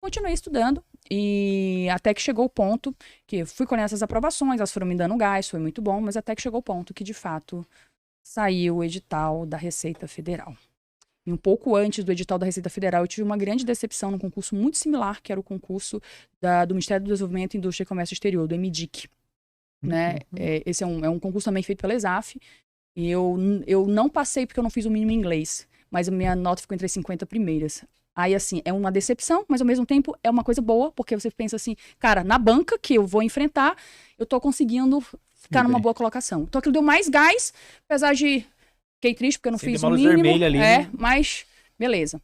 continuei estudando. E até que chegou o ponto que eu fui colhendo essas aprovações, elas foram me dando gás, foi muito bom, mas até que chegou o ponto que, de fato, saiu o edital da Receita Federal. E um pouco antes do edital da Receita Federal, eu tive uma grande decepção num concurso muito similar, que era o concurso do Ministério do Desenvolvimento, Indústria e Comércio Exterior, do MDIC. Né? Esse é um concurso também feito pela ESAF. E eu não passei porque eu não fiz o mínimo em inglês, mas a minha nota ficou entre as 50 primeiras. Aí, assim, é uma decepção, mas ao mesmo tempo é uma coisa boa, porque você pensa assim, cara, na banca que eu vou enfrentar, eu tô conseguindo ficar numa boa colocação. Então aquilo deu mais gás, apesar de... Fiquei triste porque eu não fiz o mínimo. Ali, né? Mas beleza.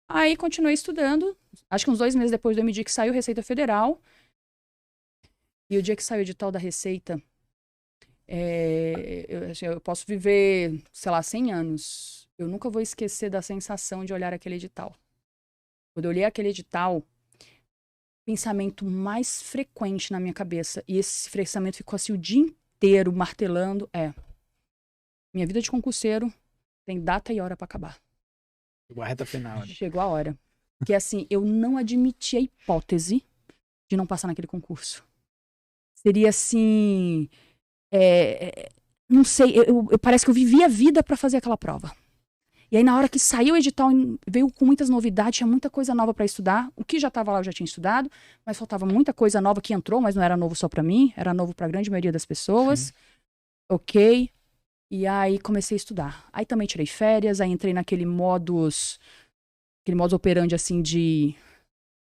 Aí continuei estudando, acho que uns 2 meses depois do MDIC saiu a Receita Federal. E o dia que saiu o edital da Receita, eu posso viver, sei lá, 100 anos. Eu nunca vou esquecer da sensação de olhar aquele edital. Quando eu olhei aquele edital, o pensamento mais frequente na minha cabeça, e esse pensamento ficou assim o dia inteiro martelando, minha vida de concurseiro tem data e hora para acabar. Chegou a reta final. Né? Chegou a hora. Que assim, eu não admiti a hipótese de não passar naquele concurso. Seria assim... não sei, parece que eu vivi a vida para fazer aquela prova. E aí, na hora que saiu o edital, veio com muitas novidades, tinha muita coisa nova para estudar. O que já estava lá eu já tinha estudado, mas faltava muita coisa nova que entrou, mas não era novo só para mim, era novo para a grande maioria das pessoas. Sim. Ok. E aí comecei a estudar. Aí também tirei férias, aí entrei naquele modus operandi assim de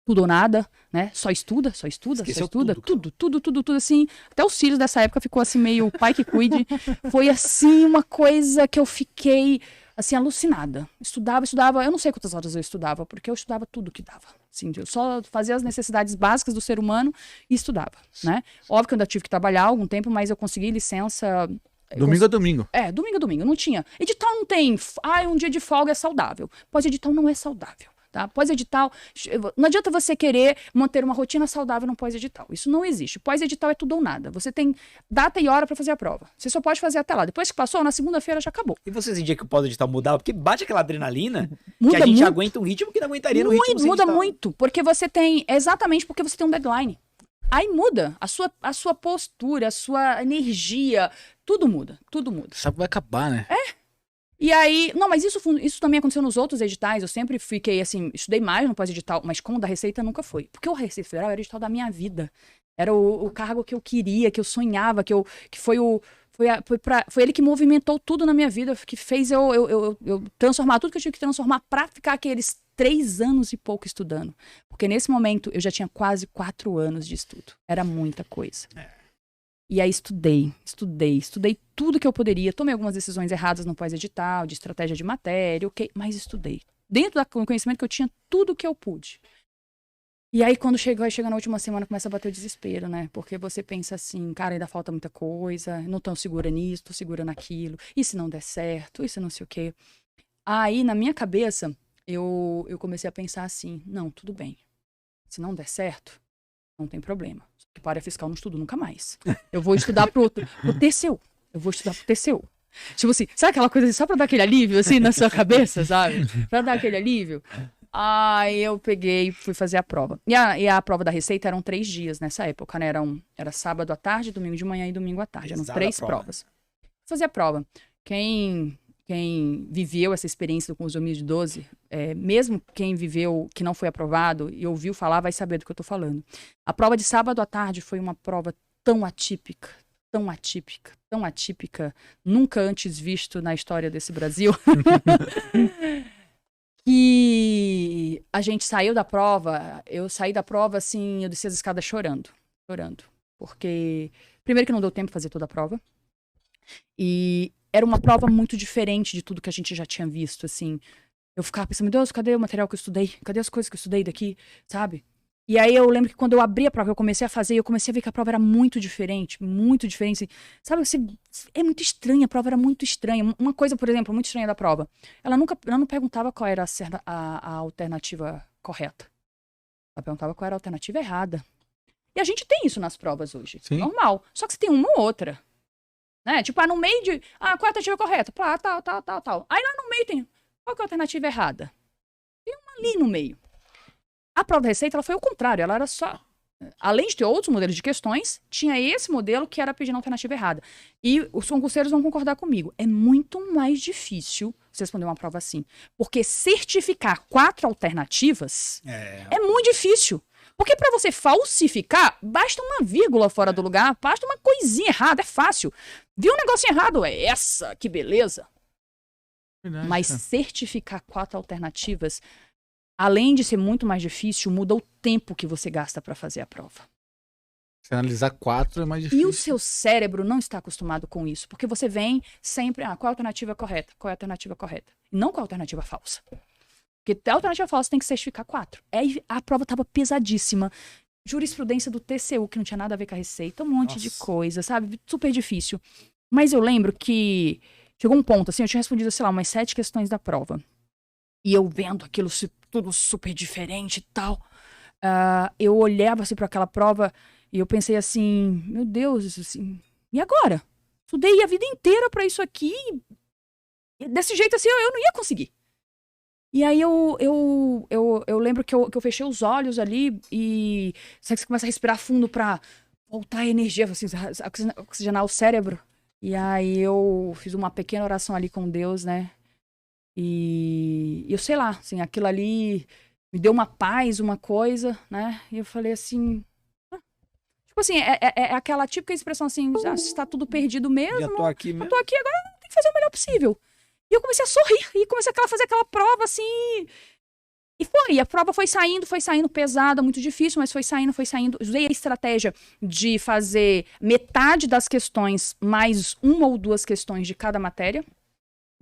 tudo ou nada, né? Só estuda, Esqueceu só estuda. Tudo assim. Até os filhos dessa época ficou assim meio pai que cuide. Foi assim uma coisa que eu fiquei assim alucinada. Estudava. Eu não sei quantas horas eu estudava, porque eu estudava tudo que dava. Assim, eu só fazia as necessidades básicas do ser humano e estudava, né? Óbvio que eu ainda tive que trabalhar algum tempo, mas eu consegui licença... Domingo a domingo. Domingo a domingo. Não tinha. Edital não tem. Um dia de folga é saudável. Pós-edital não é saudável. Tá? Pós-edital, não adianta você querer manter uma rotina saudável no pós-edital. Isso não existe. Pós-edital é tudo ou nada. Você tem data e hora para fazer a prova. Você só pode fazer até lá. Depois que passou, na segunda-feira já acabou. E você sentia que o pós-edital mudava? Porque bate aquela adrenalina muda que a gente muito. aguenta um ritmo que não aguentaria no ritmo. Muda muito. Porque você tem... Exatamente porque você tem um deadline. Aí muda. A sua postura, a sua energia. Tudo muda. Sabe que vai acabar, né? E aí, não, mas isso também aconteceu nos outros editais, eu sempre fiquei assim, estudei mais no pós-edital, mas como o da Receita nunca foi. Porque o Receita Federal era o edital da minha vida. Era o cargo que eu queria, que eu sonhava, foi ele que movimentou tudo na minha vida, que fez eu transformar tudo que eu tive que transformar pra ficar aqueles 3 anos e pouco estudando. Porque nesse momento eu já tinha quase 4 anos de estudo. Era muita coisa. E aí estudei tudo que eu poderia. Tomei algumas decisões erradas no pós-edital, de estratégia de matéria, ok, mas estudei. Dentro do conhecimento que eu tinha, tudo que eu pude. E aí quando chega na última semana, começa a bater o desespero, né? Porque você pensa assim, cara, ainda falta muita coisa, não tô segura nisso, tô segura naquilo. E se não der certo, e se não sei o quê. Aí, na minha cabeça, eu comecei a pensar assim, não, tudo bem. Se não der certo, não tem problema. Que para a fiscal não estudo nunca mais. Eu vou estudar pro TCU. Tipo assim, sabe aquela coisa assim, só pra dar aquele alívio, assim, na sua cabeça, sabe? Pra dar aquele alívio. Aí eu peguei e fui fazer a prova. E a prova da Receita eram 3 dias nessa época, né? Era sábado à tarde, domingo de manhã e domingo à tarde. Eram 3 provas. Fazia a prova. Quem viveu essa experiência com os 2012, mesmo quem viveu, que não foi aprovado e ouviu falar, vai saber do que eu tô falando. A prova de sábado à tarde foi uma prova tão atípica, nunca antes visto na história desse Brasil, que a gente saiu da prova, eu saí da prova assim, eu desci as escadas chorando, porque primeiro que não deu tempo de fazer toda a prova, e era uma prova muito diferente de tudo que a gente já tinha visto, assim. Eu ficava pensando, meu Deus, cadê o material que eu estudei? Cadê as coisas que eu estudei daqui, sabe? E aí eu lembro que quando eu abri a prova, eu comecei a fazer, eu comecei a ver que a prova era muito diferente, assim. Sabe, assim, é muito estranha, a prova era muito estranha. Uma coisa, por exemplo, muito estranha da prova, ela não perguntava qual era a alternativa correta. Ela perguntava qual era a alternativa errada. E a gente tem isso nas provas hoje, Sim. Normal. Só que você tem uma ou outra. Né? Tipo, no meio de... qual é a alternativa correta? Pá, tal. Aí lá no meio tem... Qual que é a alternativa errada? Tem uma ali no meio. A prova da Receita, ela foi o contrário, ela era só... Além de ter outros modelos de questões, tinha esse modelo que era pedindo a alternativa errada. E os concurseiros vão concordar comigo. É muito mais difícil você responder uma prova assim. Porque certificar 4 alternativas é muito difícil. Porque para você falsificar, basta uma vírgula fora do lugar, basta uma coisinha errada, é fácil. Viu um negócio errado? É essa, que beleza. Verdade, Mas cara. certificar 4 alternativas, além de ser muito mais difícil, muda o tempo que você gasta para fazer a prova. Se analisar 4 é mais E difícil. o seu cérebro não está acostumado com isso, porque você vem sempre, qual é a alternativa correta? Qual é a alternativa correta? E não qual é a alternativa falsa. Porque a alternativa falsa tem que certificar 4. Aí a prova estava pesadíssima. Jurisprudência do TCU, que não tinha nada a ver com a Receita, um monte de coisa, sabe? Super difícil. Mas eu lembro que chegou um ponto, assim, eu tinha respondido, sei lá, umas 7 questões da prova. E eu vendo aquilo tudo super diferente e tal. Eu olhava assim para aquela prova e eu pensei assim, meu Deus, assim, e agora? Estudei a vida inteira para isso aqui. E desse jeito assim eu não ia conseguir. E aí eu lembro que eu fechei os olhos ali e sabe que você começa a respirar fundo pra voltar a energia, assim, oxigenar o cérebro. E aí eu fiz uma pequena oração ali com Deus, né? E eu sei lá, assim, aquilo ali me deu uma paz, uma coisa, né? E eu falei assim... Tipo assim, é aquela típica expressão assim, está tudo perdido mesmo. Já tô aqui mesmo. Eu tô aqui agora, tem que fazer o melhor possível. E eu comecei a sorrir, e comecei a fazer aquela prova, assim... E a prova foi saindo pesada, muito difícil, mas foi saindo. Usei a estratégia de fazer metade das questões mais 1 ou 2 questões de cada matéria.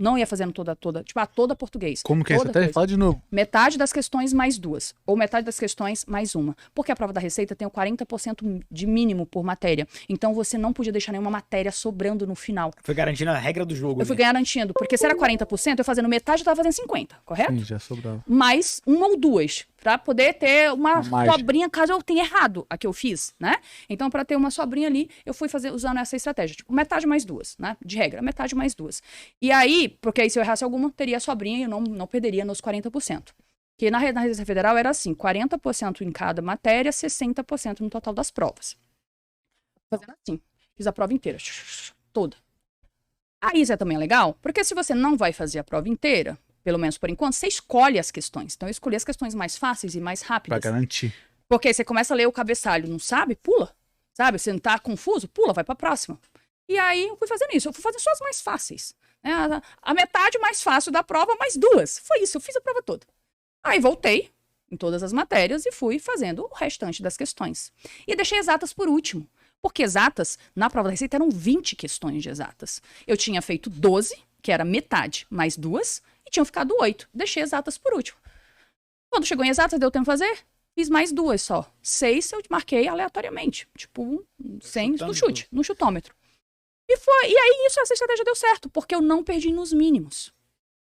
Não ia fazendo toda, tipo, toda português. Como que é toda isso? Até coisa. fala de novo. Metade das questões mais 2. Ou metade das questões mais 1. Porque a prova da Receita tem o 40% de mínimo por matéria. Então você não podia deixar nenhuma matéria sobrando no final. Foi garantindo a regra do jogo. Eu fui garantindo. Porque se era 40%, eu fazendo metade, eu tava fazendo 50%, correto? Sim, já sobrava. Mais 1 ou 2. Pra poder ter uma margem. sobrinha caso eu tenha errado a que eu fiz, né? Então, pra ter uma sobrinha ali, eu fui usando essa estratégia. Tipo, metade mais 2, né? De regra, metade mais 2. E aí, porque aí se eu errasse alguma, teria a sobrinha e eu não perderia nos 40%. Que na Receita Federal era assim, 40% em cada matéria, 60% no total das provas. Fazendo assim. Fiz a prova inteira. Toda. Aí isso também é legal, porque se você não vai fazer a prova inteira, pelo menos por enquanto, você escolhe as questões. Então, eu escolhi as questões mais fáceis e mais rápidas. Pra garantir. Porque aí você começa a ler o cabeçalho, não sabe? Pula. Sabe? Você não tá confuso? Pula, vai pra próxima. E aí, eu fui fazendo isso. Eu fui fazendo só as mais fáceis. Né? A metade mais fácil da prova, mais 2. Foi isso, eu fiz a prova toda. Aí, voltei em todas as matérias e fui fazendo o restante das questões. E deixei exatas por último. Porque exatas, na prova da Receita, eram 20 questões de exatas. Eu tinha feito 12, que era metade, mais 2, e tinham ficado 8. Deixei exatas por último. Quando chegou em exatas, deu tempo de fazer? Fiz mais 2 só. 6 eu marquei aleatoriamente. Tipo, 100 no chute, no chutômetro. E aí essa estratégia deu certo, porque eu não perdi nos mínimos.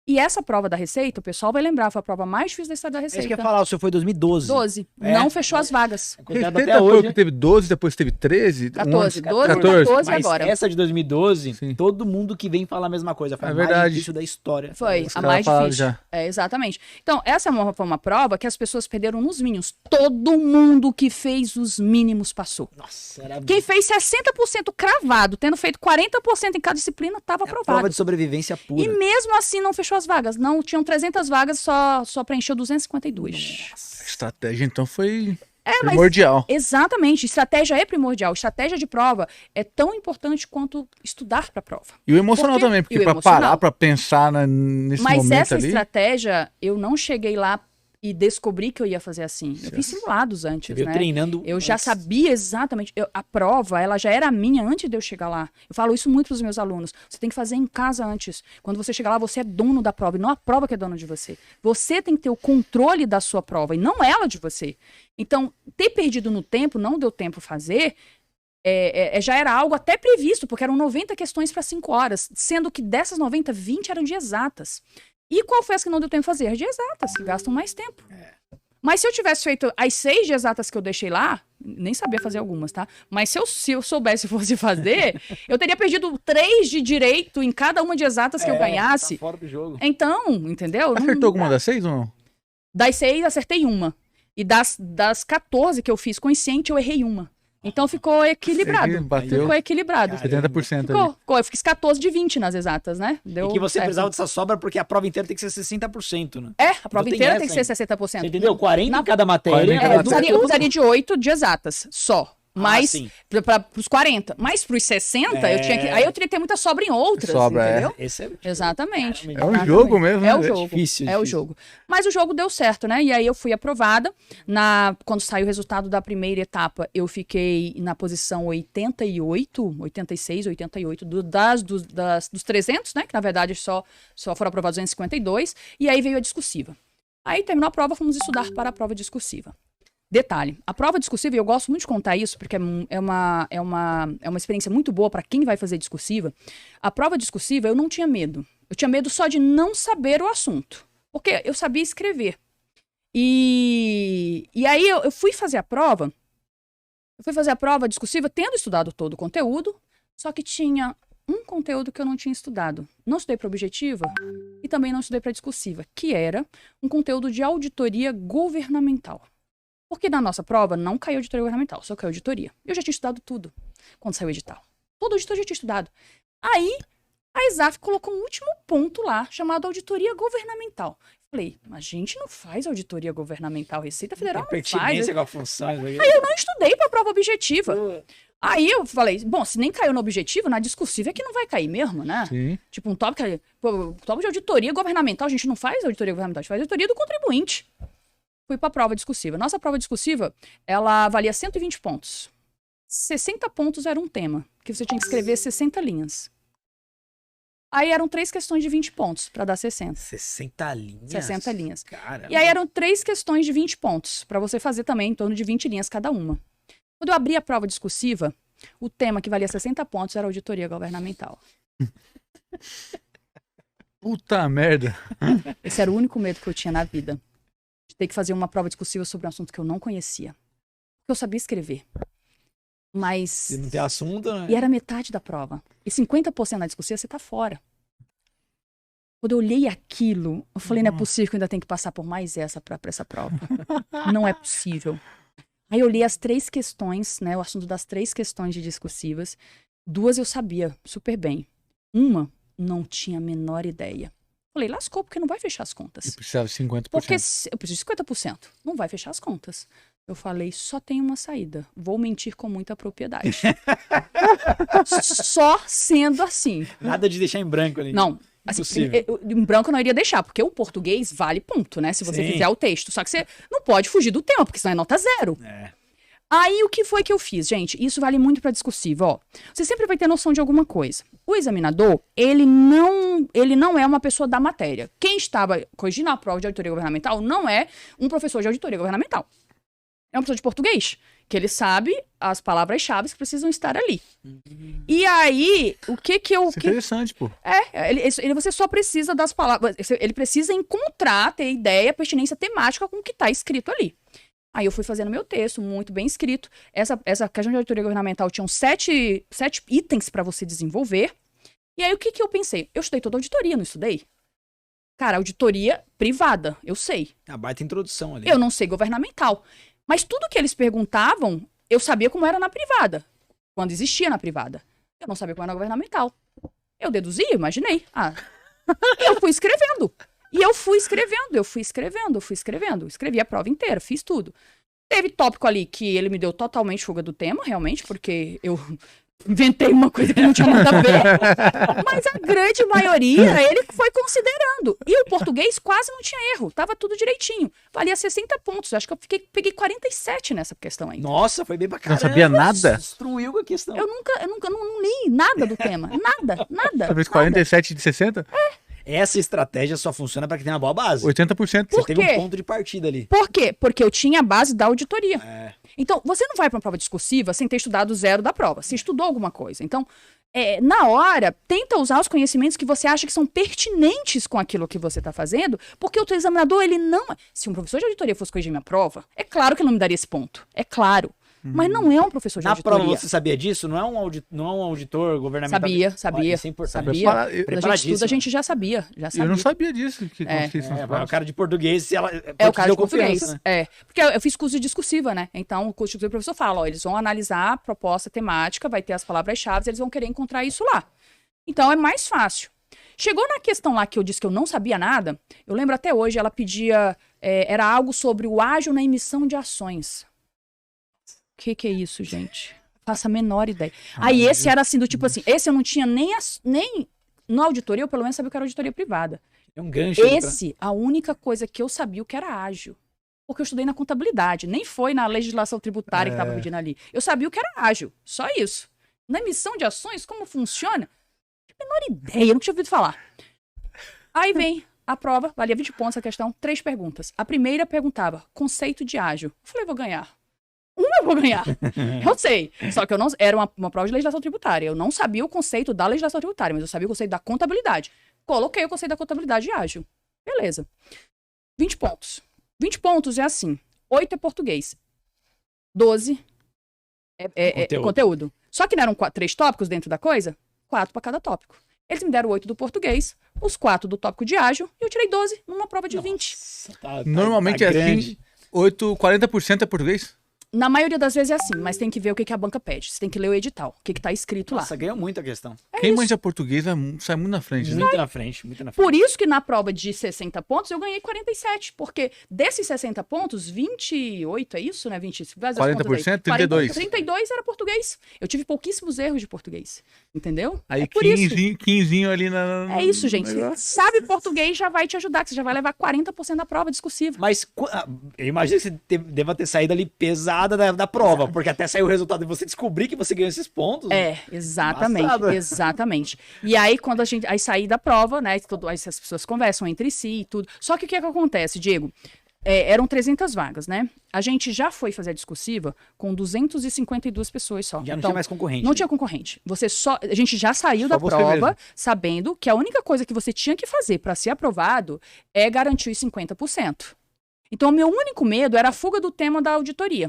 E essa prova da Receita, o pessoal vai lembrar, foi a prova mais difícil da história da É Receita. isso que eu ia falar, o seu foi 2012. 12. É. Não fechou as vagas. Contado Receita até foi o hoje. que teve 12, depois teve 13, 14, 12, 14. 14 Mas agora. essa de 2012, Sim. todo mundo que vem fala a mesma coisa. Foi É a mais verdade. difícil da história. Foi Os a caras mais falaram difícil. já. É, exatamente. Então, essa foi uma prova que as pessoas perderam nos mínimos. Todo mundo que fez os mínimos passou. Nossa, era Quem fez 60% cravado, tendo feito 40% em cada disciplina, estava a aprovado. prova de sobrevivência pura. E mesmo assim não fechou as vagas. Não, tinham 300 vagas, só preencheu 252. A estratégia, então, foi Mas primordial. exatamente, estratégia é primordial. Estratégia de prova é tão importante quanto estudar para a prova. E o emocional Porque- também, porque e o pra emocional. parar, pra pensar nesse Mas momento essa ali... estratégia, eu não cheguei lá e descobri que eu ia fazer assim. Eu fiz simulados Você antes, veio né? treinando. Eu já antes. sabia exatamente. A prova, ela já era minha antes de eu chegar lá. Eu falo isso muito para os meus alunos. Você tem que fazer em casa antes. Quando você chegar lá, você é dono da prova e não a prova que é dona de você. Você tem que ter o controle da sua prova e não ela de você. Então, ter perdido no tempo, não deu tempo fazer, já era algo até previsto, porque eram 90 questões para 5 horas, sendo que dessas 90, 20 eram de exatas. E qual foi as que não deu tempo de fazer? As de exatas, que gastam mais tempo. Mas se eu tivesse feito as 6 de exatas que eu deixei lá, nem sabia fazer algumas, tá? Mas se eu soubesse e fosse fazer, eu teria perdido 3 de direito em cada uma de exatas que eu ganhasse. Tá fora do jogo. Então, entendeu? Não Acertou alguma das 6 ou não? Das 6, acertei uma. E das 14 que eu fiz consciente, eu errei uma. Então ficou equilibrado. Aí bateu. Ficou equilibrado. 70% Ficou. Eu fiz 14 de 20 nas exatas, né? Deu E que você certo. precisava dessa sobra porque a prova inteira tem que ser 60%, né? É, a prova Não tem inteira essa tem que ser ainda. 60%. Você entendeu? 40 Na- em cada matéria. 40 em cada Eu matéria. usaria de 8 de exatas, só. Mas, sim. para os 40. Mas pros 60, eu tinha que. Aí eu teria que ter muita sobra em outras. Sobra, é. entendeu? Esse é... Exatamente. É um jogo mesmo, É o né? jogo. difícil, É o difícil. jogo. Mas o jogo deu certo, né? E aí eu fui aprovada. Quando saiu o resultado da primeira etapa, eu fiquei na posição 88, 86, 88 dos 300, né? Que na verdade só foram aprovados 252. E aí veio a discursiva. Aí terminou a prova, fomos estudar para a prova discursiva. Detalhe, a prova discursiva, e eu gosto muito de contar isso, porque é uma experiência muito boa para quem vai fazer discursiva. A prova discursiva, eu não tinha medo. Eu tinha medo só de não saber o assunto. Porque eu sabia escrever. E aí eu fui fazer a prova. Eu fui fazer a prova discursiva tendo estudado todo o conteúdo, só que tinha um conteúdo que eu não tinha estudado. Não estudei para objetiva e também não estudei para discursiva, que era um conteúdo de auditoria governamental. Porque na nossa prova não caiu auditoria governamental, só caiu auditoria. Eu já tinha estudado tudo quando saiu o edital. Todo auditor já tinha estudado. Aí, a ESAF colocou um último ponto lá, chamado auditoria governamental. Falei, mas a gente não faz auditoria governamental, Receita Federal A não faz. pertinência com a função. Isso aqui. Aí eu não estudei para a prova objetiva. Aí eu falei, bom, se nem caiu no objetivo, na discursiva é que não vai cair mesmo, né? Sim. Tipo, um tópico de auditoria governamental, a gente não faz auditoria governamental, a gente faz auditoria do contribuinte. Fui para a prova discursiva. Nossa prova discursiva, ela valia 120 pontos. 60 pontos era um tema, que você tinha que escrever 60 linhas. Aí eram 3 questões de 20 pontos, para dar 60. 60 linhas? 60 linhas. Caramba. E aí eram 3 questões de 20 pontos, para você fazer também em torno de 20 linhas cada uma. Quando eu abri a prova discursiva, o tema que valia 60 pontos era auditoria governamental. Puta merda. Esse era o único medo que eu tinha na vida. De ter que fazer uma prova discursiva sobre um assunto que eu não conhecia. Porque eu sabia escrever. Mas... Se não tem assunto, né? E era metade da prova. E 50% na discursiva, você tá fora. Quando eu olhei aquilo, eu falei, não é possível que eu ainda tenho que passar por mais essa pra essa prova. Não é possível. Aí eu li as 3 questões, né? O assunto das 3 questões de discursivas. 2 eu sabia super bem. Uma, não tinha a menor ideia. Falei, lascou, porque não vai fechar as contas. Eu precisava de 50%. Porque eu preciso de 50%. Não vai fechar as contas. Eu falei, só tem uma saída. Vou mentir com muita propriedade. Só sendo assim. Nada de deixar em branco ali. Não. Assim, em branco eu não iria deixar, porque o português vale ponto, né? Se você Sim. fizer o texto. Só que você não pode fugir do tema, porque senão é nota 0. É. Aí o que foi que eu fiz, gente? Isso vale muito para discursiva, ó. Você sempre vai ter noção de alguma coisa. O examinador, ele não é uma pessoa da matéria. Quem estava corrigindo a prova de auditoria governamental não é um professor de auditoria governamental. É um professor de português, que ele sabe as palavras-chave que precisam estar ali. E aí, o que eu... Isso é interessante, pô. Você só precisa das palavras... Ele precisa encontrar, ter ideia, pertinência temática com o que está escrito ali. Aí eu fui fazendo meu texto, muito bem escrito. Essa questão de auditoria governamental tinham 7 itens para você desenvolver. E aí o que eu pensei? Eu estudei toda a auditoria, não estudei? Cara, auditoria privada, eu sei. A baita introdução ali. Eu não sei governamental. Mas tudo que eles perguntavam, eu sabia como era na privada. Quando existia na privada. Eu não sabia como era na governamental. Eu deduzi, imaginei. Eu fui escrevendo. E eu fui escrevendo. Escrevi a prova inteira, fiz tudo. Teve tópico ali que ele me deu totalmente fuga do tema, realmente, porque eu inventei uma coisa que não tinha nada a ver. Mas a grande maioria, ele foi considerando. E o português quase não tinha erro, tava tudo direitinho. Valia 60 pontos, acho que eu peguei 47 nessa questão aí. Nossa, foi bem pra caramba. Não sabia nada? Destruiu a questão. Eu nunca não li nada do tema. Nada. Talvez 47 de 60? Essa estratégia só funciona pra quem tem uma boa base. 80%. Por Você teve quê? um ponto de partida ali. Por quê? Porque eu tinha a base da auditoria. É. Então, você não vai para uma prova discursiva sem ter estudado 0 da prova. Você estudou alguma coisa. Então, na hora, tenta usar os conhecimentos que você acha que são pertinentes com aquilo que você está fazendo, porque o teu examinador, ele não... Se um professor de auditoria fosse corrigir minha prova, é claro que ele não me daria esse ponto. É claro. Mas não é um professor de Na prova auditoria. você sabia disso? Não é um auditor governamental? Sabia. Isso é importante. Sabia. Prepara- Quando a gente Preparadíssimo. estuda, a gente já sabia. Eu não sabia disso. Que É. consiste nas É, o provas. cara de português, se ela. É o cara deu de português. confiança, né? É. Porque eu fiz curso de discursiva, né? Então, o curso de discursiva, o professor fala, ó, eles vão analisar a proposta temática, vai ter as palavras-chave, eles vão querer encontrar isso lá. Então, é mais fácil. Chegou na questão lá que eu disse que eu não sabia nada, eu lembro até hoje, ela pedia, era algo sobre o ágil na emissão de ações. O que é isso, gente? Faço a menor ideia. Aí esse era assim, do tipo assim, esse eu não tinha nem na auditoria, eu pelo menos sabia que era auditoria privada. É um gancho. aí Esse, a única coisa que eu sabia o que era ágil. Porque eu estudei na contabilidade, nem foi na legislação tributária que estava pedindo ali. Eu sabia o que era ágil, só isso. Na emissão de ações, como funciona? Não tinha a menor ideia, não tinha ouvido falar. Aí vem a prova, valia 20 pontos a questão, 3 perguntas. A primeira perguntava, conceito de ágil. Eu falei, vou ganhar. Eu vou ganhar. Eu sei. Só que eu não. Era uma prova de legislação tributária. Eu não sabia o conceito da legislação tributária, mas eu sabia o conceito da contabilidade. Coloquei o conceito da contabilidade ágil. Beleza. 20 pontos. 20 pontos é assim: 8 é português, 12 é conteúdo. Só que não eram 3 tópicos dentro da coisa? 4 para cada tópico. Eles me deram 8 do português, os 4 do tópico de ágil, e eu tirei 12 numa prova de 20. Normalmente é assim, 40% é português? Na maioria das vezes é assim, mas tem que ver o que a banca pede. Você tem que ler o edital, o que tá escrito lá. Nossa, ganhou muito a questão. Quem manja português sai muito na frente, né? Muito na frente, muito na frente. Por isso que na prova de 60 pontos eu ganhei 47, porque desses 60 pontos, 28, é isso, né? 20, faz as contas aí. 40%, 32. 32 era português. Eu tive pouquíssimos erros de português, entendeu? Aí é por isso. 15 ali na... É isso, gente. Sabe português já vai te ajudar, que você já vai levar 40% da prova discursiva. Mas eu imagino que você deva ter saído ali pesada da prova, porque até saiu o resultado e você descobrir que você ganhou esses pontos. Exatamente, Embaçado. exatamente. E aí, quando a gente aí sair da prova, né, aí as pessoas conversam entre si e tudo. Só que o que é que acontece, Diego? Eram 300 vagas, né? A gente já foi fazer a discursiva com 252 pessoas só. Já não Então, tinha mais concorrente. não tinha concorrente. A gente já saiu da você prova mesmo. sabendo que a única coisa que você tinha que fazer para ser aprovado é garantir os 50%. Então, o meu único medo era a fuga do tema da auditoria.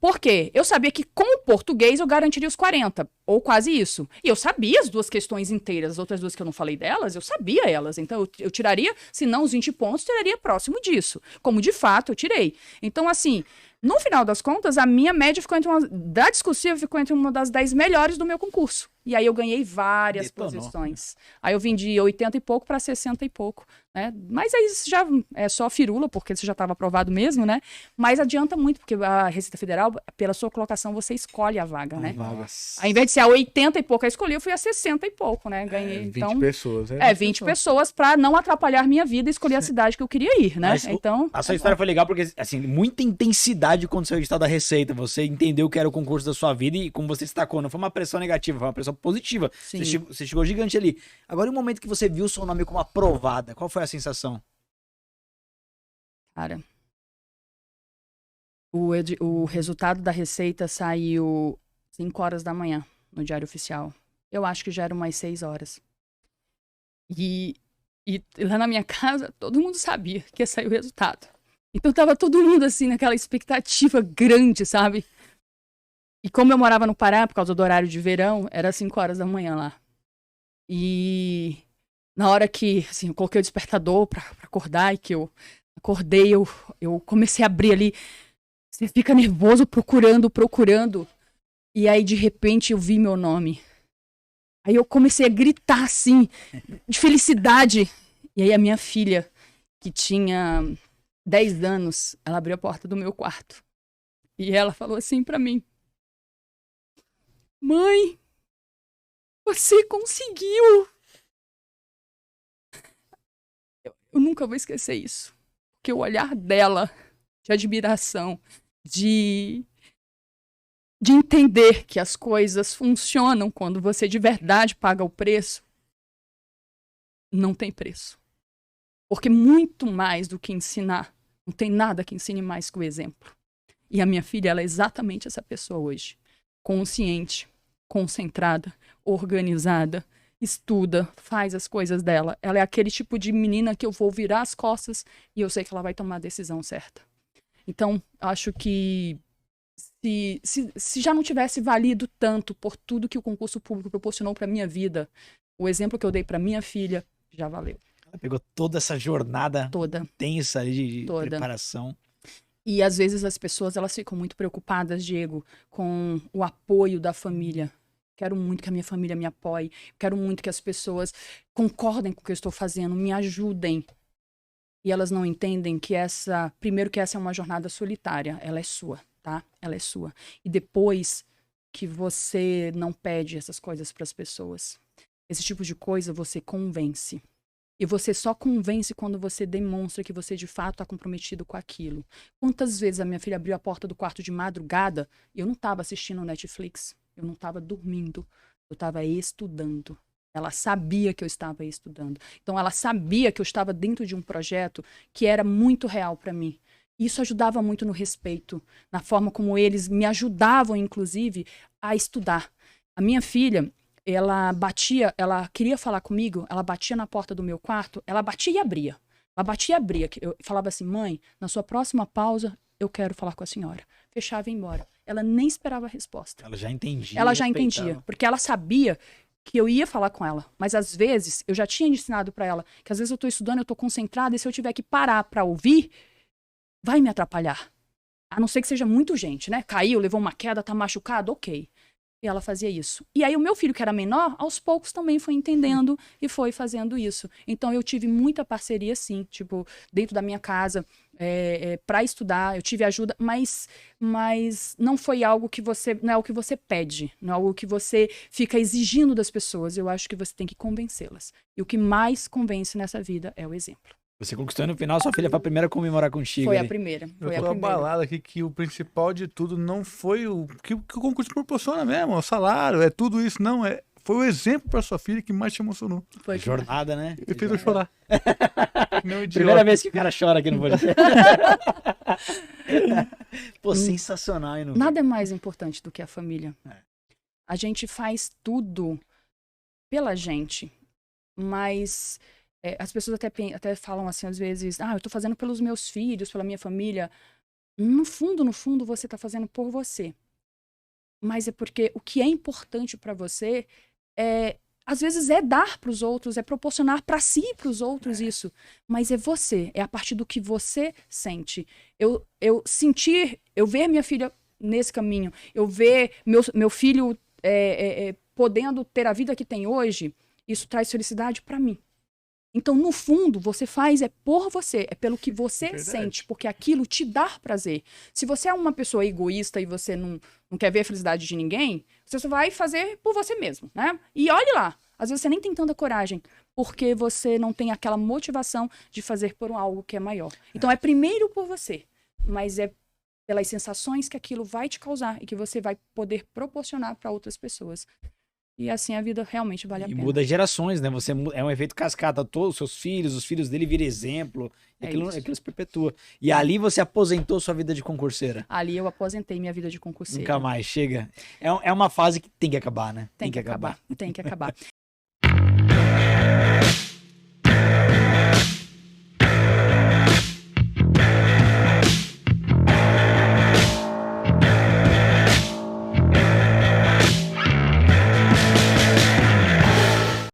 Por quê? Eu sabia que com o português eu garantiria os 40, ou quase isso. E eu sabia as 2 questões inteiras, as outras 2 que eu não falei delas, eu sabia elas. Então eu tiraria, se não os 20 pontos, tiraria próximo disso. Como de fato eu tirei. Então, assim, no final das contas, a minha média ficou da discursiva ficou entre uma das 10 melhores do meu concurso. E aí eu ganhei várias Detonou. posições. Aí eu vim de 80 e pouco para 60 e pouco, né? Mas aí isso já é só firula, porque isso já estava aprovado mesmo, né? Mas adianta muito, porque a Receita Federal, pela sua colocação, você escolhe a vaga, né? Nossa. Ao invés de ser a 80 e pouco, eu escolhi, eu fui a 60 e pouco, né? Ganhei, 20 então... pessoas. 20 pessoas para não atrapalhar minha vida e escolher a cidade que eu queria ir, né? Mas Então... A sua história foi legal porque, assim, muita intensidade quando saiu o edital da Receita. Você entendeu que era o concurso da sua vida e como você destacou, não foi uma pressão negativa, foi uma pressão positiva. Sim. Você chegou gigante ali. Agora, em um momento que você viu o seu nome como aprovada, qual foi a sensação? Cara, o resultado da Receita saiu 5 horas da manhã no Diário Oficial. Eu acho que já eram umas 6 horas. E lá na minha casa, todo mundo sabia que ia sair o resultado. Então tava todo mundo assim, naquela expectativa grande, sabe? E como eu morava no Pará, por causa do horário de verão, era 5 horas da manhã lá. E na hora que, assim, eu coloquei o despertador pra acordar e que eu acordei, eu comecei a abrir ali. Você fica nervoso procurando. E aí, de repente, eu vi meu nome. Aí eu comecei a gritar, assim, de felicidade. E aí a minha filha, que tinha 10 anos, ela abriu a porta do meu quarto. E ela falou assim pra mim: Mãe, você conseguiu! Eu nunca vou esquecer isso. Porque o olhar dela, de admiração, de entender que as coisas funcionam quando você de verdade paga o preço, não tem preço. Porque muito mais do que ensinar, não tem nada que ensine mais que o exemplo. E a minha filha, ela é exatamente essa pessoa hoje. Consciente, concentrada, organizada, estuda, faz as coisas dela. Ela é aquele tipo de menina que eu vou virar as costas e eu sei que ela vai tomar a decisão certa. Então, acho que se já não tivesse valido tanto por tudo que o concurso público proporcionou para minha vida, o exemplo que eu dei para minha filha já valeu. Ela pegou toda essa jornada Toda. tensa de preparação. E às vezes as pessoas, elas ficam muito preocupadas, Diego, com o apoio da família. Quero muito que a minha família me apoie. Quero muito que as pessoas concordem com o que eu estou fazendo, me ajudem. E elas não entendem que primeiro que essa é uma jornada solitária, ela é sua, tá? Ela é sua. E depois que você não pede essas coisas para as pessoas. Esse tipo de coisa você convence. E você só convence quando você demonstra que você de fato está comprometido com aquilo. Quantas vezes a minha filha abriu a porta do quarto de madrugada e eu não estava assistindo Netflix, eu não estava dormindo, eu estava estudando. Ela sabia que eu estava estudando. Então ela sabia que eu estava dentro de um projeto que era muito real para mim. Isso ajudava muito no respeito, na forma como eles me ajudavam, inclusive, a estudar. A minha filha, ela queria falar comigo, ela batia na porta do meu quarto, ela batia e abria. Ela batia e abria. Eu falava assim, mãe, na sua próxima pausa, eu quero falar com a senhora. Fechava e ia embora. Ela nem esperava a resposta. Ela já entendia. Ela já entendia, porque ela sabia que eu ia falar com ela. Mas às vezes, eu já tinha ensinado para ela que às vezes eu tô estudando, eu tô concentrada, e se eu tiver que parar para ouvir, vai me atrapalhar. A não ser que seja muito urgente, né? Caiu, levou uma queda, tá machucado, ok. E ela fazia isso. E aí o meu filho, que era menor, aos poucos também foi entendendo e foi fazendo isso. Então eu tive muita parceria, sim, tipo, dentro da minha casa, para estudar, eu tive ajuda, mas não foi algo que não é o que você pede, não é algo que você fica exigindo das pessoas. Eu acho que você tem que convencê-las. E o que mais convence nessa vida é o exemplo. Você conquistou no final, sua filha foi a primeira a comemorar contigo. Foi ali. a primeira. Eu tô abalado aqui que o principal de tudo não foi o que o concurso proporciona mesmo, o salário, é tudo isso, não. Foi o exemplo pra sua filha que mais te emocionou. Foi jornada, né? Eu fez eu chorar. Não, primeira vez que o cara chora aqui no podcast. Pô, sensacional, hein? Nada é mais importante do que a família. A gente faz tudo pela gente, mas as pessoas até falam assim, às vezes, eu tô fazendo pelos meus filhos, pela minha família. No fundo, você tá fazendo por você. Mas é porque o que é importante para você às vezes é dar para os outros, é proporcionar para si e para os outros isso. Mas é você, é a partir do que você sente. Eu ver minha filha nesse caminho, eu ver meu filho podendo ter a vida que tem hoje, isso traz felicidade para mim. Então, no fundo, você faz por você, é pelo que você sente, porque aquilo te dá prazer. Se você é uma pessoa egoísta e você não quer ver a felicidade de ninguém, você só vai fazer por você mesmo, né? E olhe lá, às vezes você nem tem tanta coragem, porque você não tem aquela motivação de fazer por algo que é maior. Então, é primeiro por você, mas é pelas sensações que aquilo vai te causar e que você vai poder proporcionar para outras pessoas. E assim a vida realmente vale a pena. E muda gerações, né? É um efeito cascata. Todos os seus filhos, os filhos dele viram exemplo. Aquilo se perpetua. E ali você aposentou sua vida de concurseira. Ali eu aposentei minha vida de concurseira. Nunca mais, chega. É uma fase que tem que acabar, né? Tem que acabar. Tem que acabar.